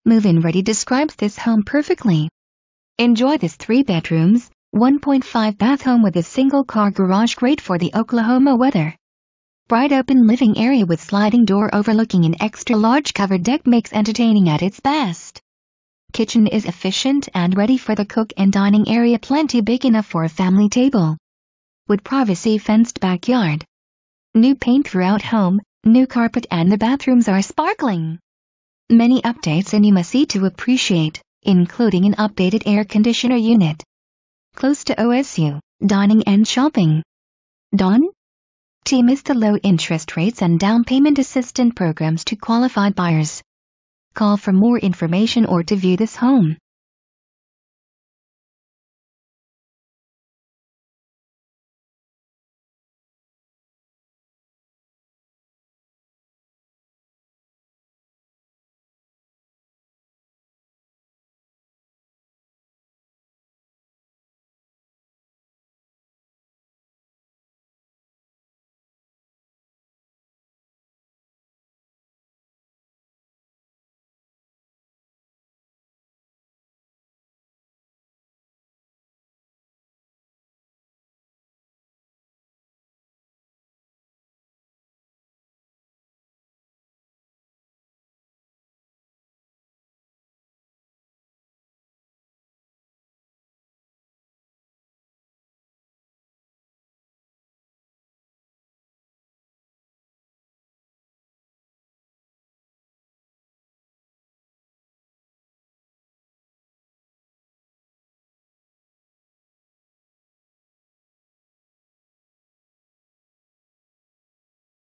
Move-in Ready describes this home perfectly. Enjoy this 3 bedrooms, 1.5 bath home with a single-car garage great for the Oklahoma weather. Bright open living area with sliding door overlooking an extra-large covered deck makes entertaining at its best. Kitchen is efficient and ready for the cook and dining area, plenty big enough for a family table. With privacy fenced backyard. New paint throughout home, new carpet, and the bathrooms are sparkling. Many updates and you must see to appreciate, including an updated air conditioner unit. Close to OSU, dining and shopping. Don? Team is the low interest rates and down payment assistance programs to qualified buyers. Call for more information or to view this home.